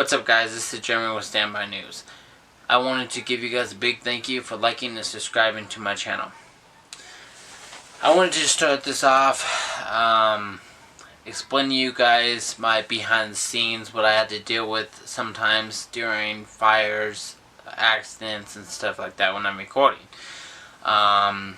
What's up, guys? This is Jeremy with StandbyNews. I wanted to give you guys a big thank you for liking and subscribing to my channel. I wanted to start this off, explain to you guys my behind the scenes, what I had to deal with sometimes during fires, accidents, and stuff like that when I'm recording. And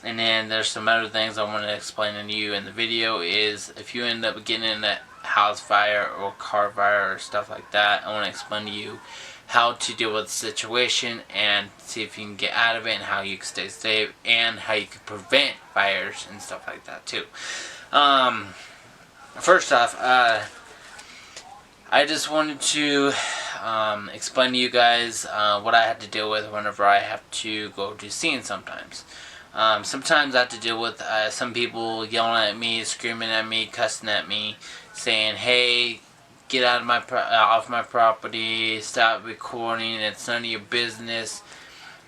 then there's some other things I want to explain to you in the video is if you end up getting in a house fire or car fire or stuff like that, I want to explain to you how to deal with the situation and see if you can get out of it and how you can stay safe and how you can prevent fires and stuff like that too. First off, I just wanted to explain to you guys what I had to deal with whenever I have to go to scene sometimes. Sometimes I have to deal with some people yelling at me, screaming at me, cussing at me, saying, "Hey, get out of my off my property, stop recording, it's none of your business."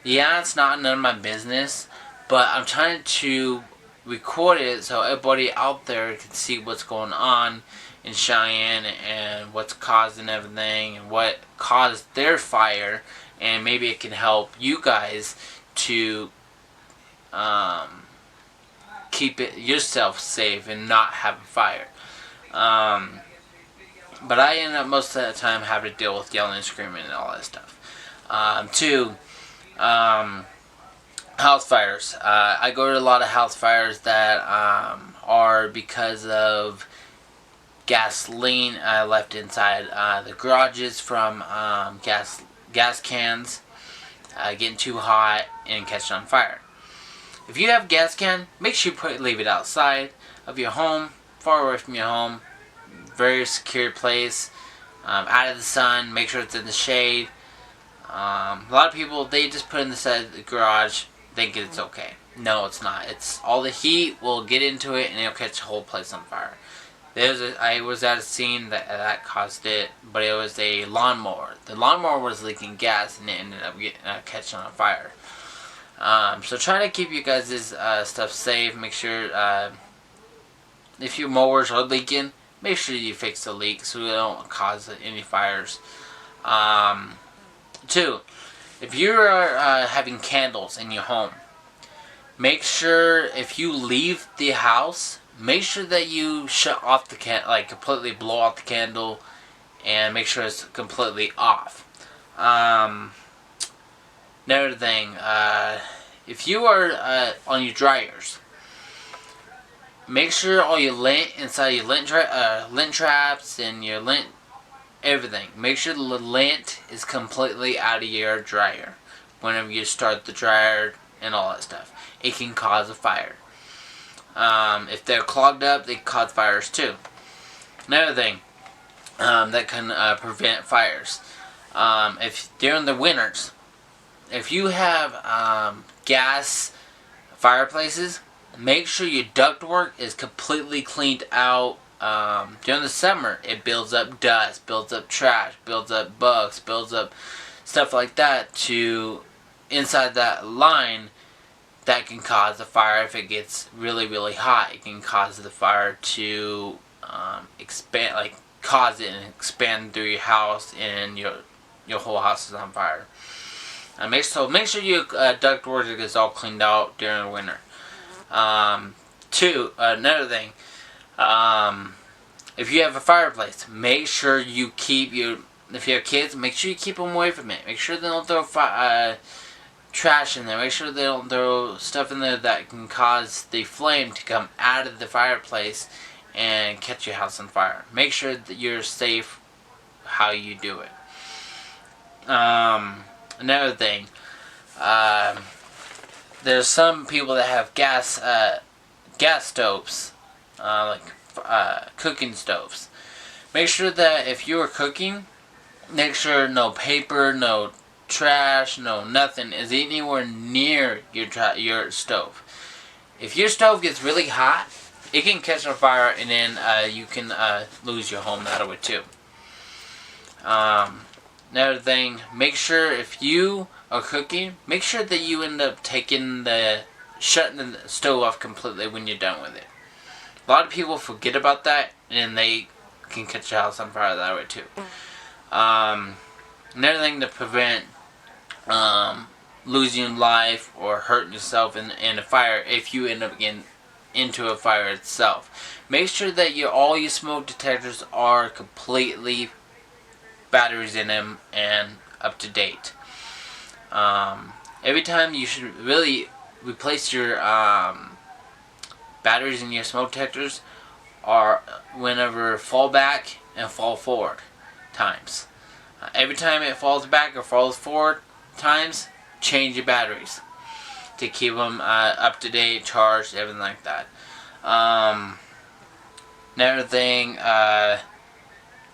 Yeah, it's not none of my business, but I'm trying to record it so everybody out there can see what's going on in Cheyenne and what's causing everything and what caused their fire, and maybe it can help you guys to keep yourself safe and not have a fire. But I end up most of the time having to deal with yelling and screaming and all that stuff. House fires. I go to a lot of house fires that are because of gasoline left inside the garages from gas cans getting too hot and catching on fire. If you have a gas can, make sure you leave it outside of your home, far away from your home, very secure place, out of the sun. Make sure it's in the shade. A lot of people, they just put it in the side of the garage thinking it's okay. No, it's not. It's all the heat will get into it and it'll catch the whole place on fire. I was at a scene that caused it, but it was a lawnmower. The lawnmower was leaking gas and it ended up catching on fire. So try to keep you guys' stuff safe. Make sure if your mowers are leaking, make sure you fix the leak so it don't cause any fires. 2, if you are having candles in your home, make sure if you leave the house, make sure that you shut off the completely blow out the candle and make sure it's completely off. Another thing, if you are on your dryers, make sure all your lint inside your lint traps and your lint everything, make sure the lint is completely out of your dryer whenever you start the dryer and all that stuff. It can cause a fire. If they're clogged up, they can cause fires too. Another thing that can prevent fires, if during the winters, if you have gas fireplaces, make sure your ductwork is completely cleaned out. During the summer, it builds up dust, builds up trash, builds up bugs, builds up stuff like that to inside that line that can cause a fire. If it gets really, really hot, it can cause the fire to expand, cause it and expand through your house and your whole house is on fire. Make sure your ductwork is all cleaned out during the winter. 2, another thing, if you have a fireplace, make sure you keep if you have kids, make sure you keep them away from it. Make sure they don't throw trash in there. Make sure they don't throw stuff in there that can cause the flame to come out of the fireplace and catch your house on fire. Make sure that you're safe how you do it. Another thing, there's some people that have gas stoves, cooking stoves. Make sure that if you are cooking, make sure no paper, no trash, no nothing is anywhere near your stove. If your stove gets really hot, it can catch on fire and then you can lose your home that way too. Another thing, make sure if you are cooking, make sure that you end up shutting the stove off completely when you're done with it. A lot of people forget about that and they can catch your house on fire that way too. Another thing to prevent losing life or hurting yourself in a fire if you end up getting into a fire itself. Make sure that all your smoke detectors are completely batteries in them and up to date. Every time you should really replace your batteries in your smoke detectors are whenever fall back and fall forward times. Every time it falls back or falls forward times, change your batteries to keep them up to date, charged, everything like that. Another thing,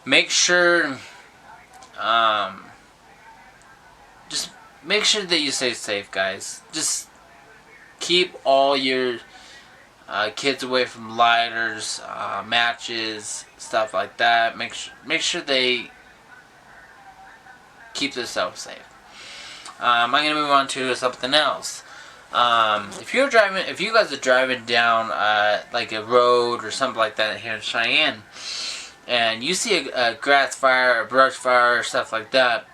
make sure, just make sure that you stay safe, guys. Just keep all your kids away from lighters, matches, stuff like that. Make sure they keep themselves safe. I'm gonna move on to something else. If you guys are driving down like a road or something like that here in Cheyenne, and you see a grass fire, a brush fire, or stuff like that,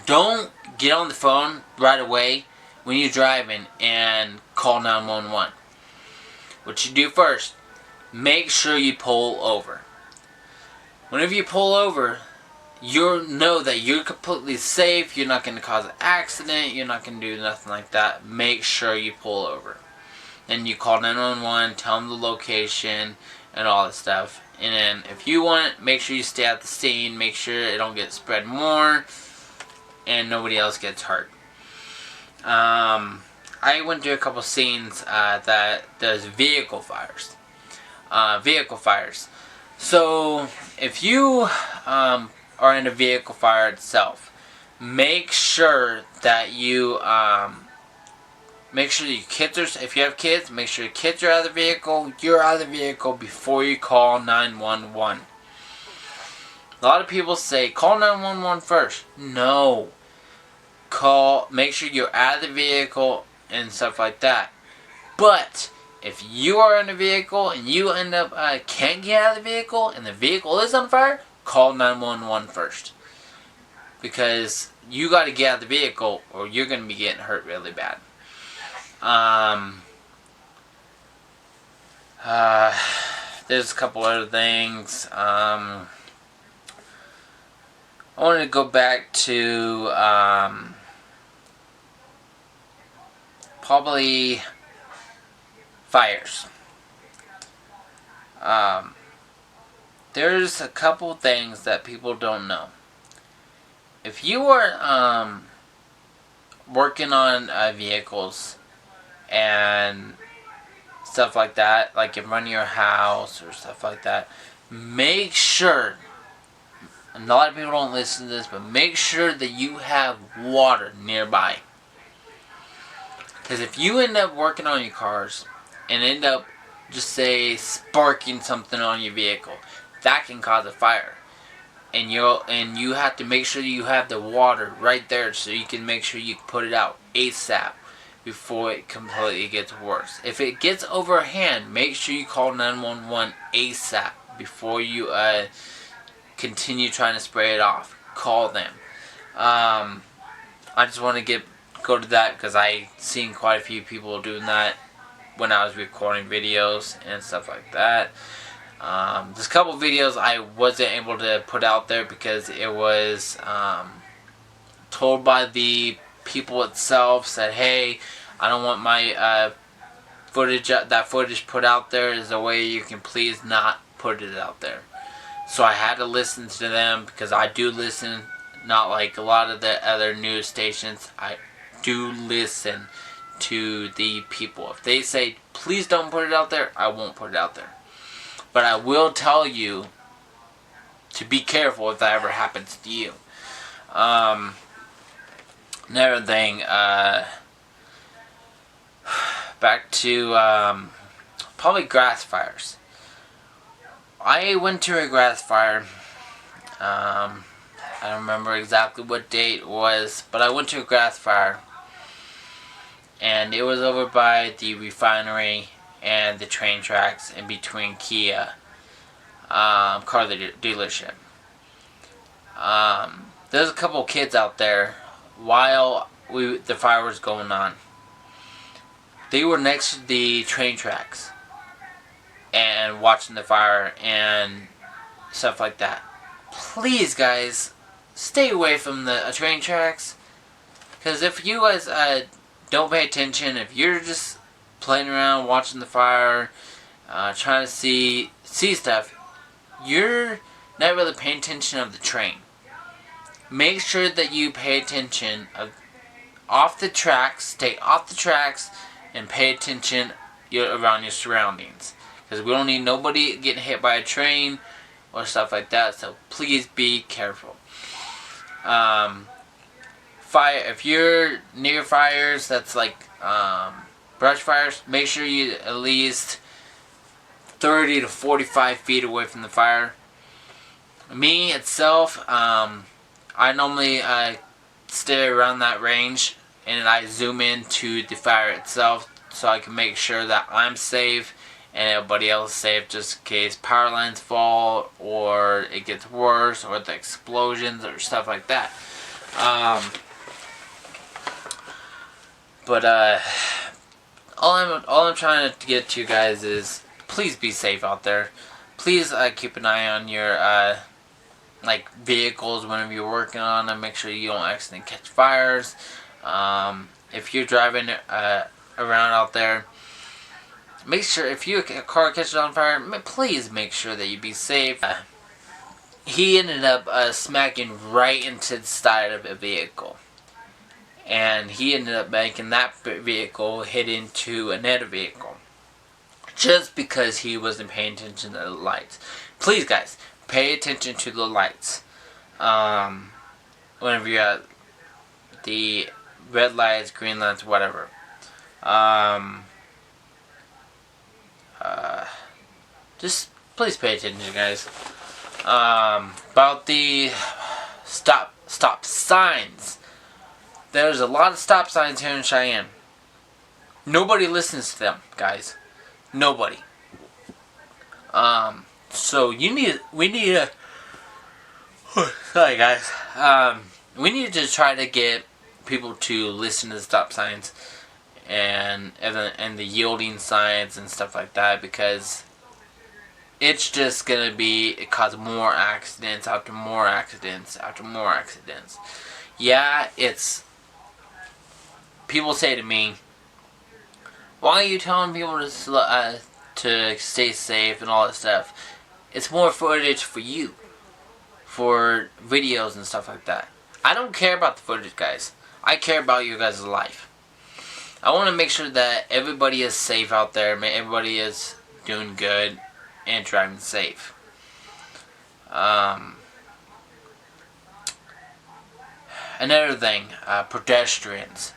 don't get on the phone right away when you're driving and call 911. What you do first, make sure you pull over. Whenever you pull over, you know that you're completely safe, you're not going to cause an accident, you're not going to do nothing like that. Make sure you pull over. Then you call 911, tell them the location, and all that stuff. And then if you want it, make sure you stay at the scene, make sure it don't get spread more, and nobody else gets hurt. I went to a couple scenes that there's vehicle fires. So if you are in a vehicle fire itself, make sure that you make sure your kids are. If you have kids, make sure your kids are out of the vehicle. You're out of the vehicle before you call 911. A lot of people say call 911 first. No. Make sure you're out of the vehicle and stuff like that. But if you are in a vehicle and you end up can't get out of the vehicle and the vehicle is on fire, call 911 first. Because you got to get out of the vehicle or you're going to be getting hurt really bad. There's a couple other things. I wanted to go back to probably fires. There's a couple things that people don't know. If you are working on vehicles and stuff like that, like you're running your house or stuff like that, make sure, and a lot of people don't listen to this, but make sure that you have water nearby. Because if you end up working on your cars and end up, just say, sparking something on your vehicle, that can cause a fire. And you have to make sure you have the water right there so you can make sure you put it out ASAP before it completely gets worse. If it gets overhand, make sure you call 911 ASAP before you continue trying to spray it off. Call them. I just want to go to that because I seen quite a few people doing that when I was recording videos and stuff like that. There's a couple videos I wasn't able to put out there because it was told by the people itself, said, hey, I don't want my footage put out there. Is a way you can please not put it out there. So I had to listen to them because I do listen, not like a lot of the other news stations. I do listen to the people. If they say, please don't put it out there, I won't put it out there. But I will tell you to be careful if that ever happens to you. Another thing, back to probably grass fires. I went to a grass fire. I don't remember exactly what date it was, but I went to a grass fire. And it was over by the refinery and the train tracks in between Kia car dealership. There's a couple kids out there while the fire was going on. They were next to the train tracks and watching the fire and stuff like that. Please, guys, stay away from the train tracks. Because if you guys don't pay attention, if you're just playing around watching the fire, trying to see stuff, you're not really paying attention of the train. Make sure that you pay attention off the tracks. Stay off the tracks and pay attention around your surroundings. Because we don't need nobody getting hit by a train or stuff like that. So please be careful. Fire. If you're near fires, that's like brush fires. Make sure you at least 30 to 45 feet away from the fire. Me itself, I normally stay around that range, and I zoom into the fire itself so I can make sure that I'm safe and everybody else is safe, just in case power lines fall or it gets worse or the explosions or stuff like that. But all I'm trying to get to you guys is please be safe out there. Please keep an eye on your like vehicles whenever you're working on them. Make sure you don't accidentally catch fires. If you're driving around out there, make sure if a car catches on fire, please make sure that you be safe. He ended up smacking right into the side of a vehicle. And he ended up making that vehicle hit into another vehicle. Just because he wasn't paying attention to the lights. Please, guys, pay attention to the lights. Whenever you're at the red lights, green lights, whatever. Just please pay attention, guys. About the stop signs. There's a lot of stop signs here in Cheyenne. Nobody listens to them, guys. Nobody. So we need to. Sorry, guys. We need to try to get people to listen to the stop signs and the yielding signs and stuff like that, because it's just gonna cause more accidents after more accidents after more accidents. Yeah, people say to me, why are you telling people to stay safe and all that stuff? It's more footage for you, for videos and stuff like that. I don't care about the footage, guys. I care about you guys' life. I want to make sure that everybody is safe out there. Everybody is doing good and driving safe. Another thing, pedestrians.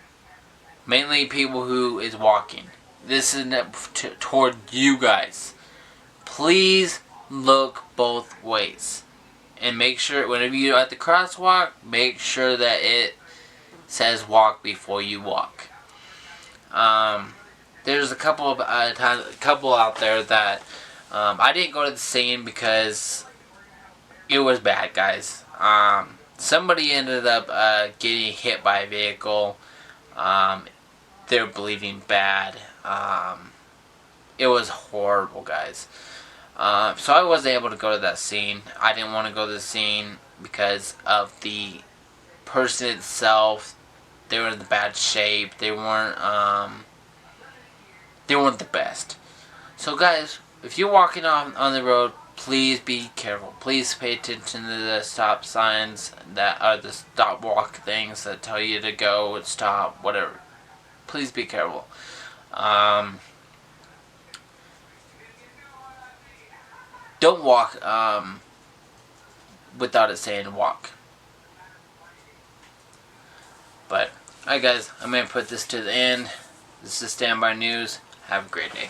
Mainly people who is walking. This is toward you guys. Please look both ways. And make sure, whenever you're at the crosswalk, make sure that it says walk before you walk. There's a couple out there that I didn't go to the scene because it was bad, guys. Somebody ended up getting hit by a vehicle. They're bleeding bad. It was horrible, guys. So I wasn't able to go to that scene. I didn't want to go to the scene because of the person itself. They were in bad shape. They weren't the best. So, guys, if you're walking on the road, please be careful. Please pay attention to the stop signs that are the stop walk things that tell you to go and stop, whatever. Please be careful. Don't walk without it saying walk. But, alright guys, I'm going to put this to the end. This is Standby News. Have a great day.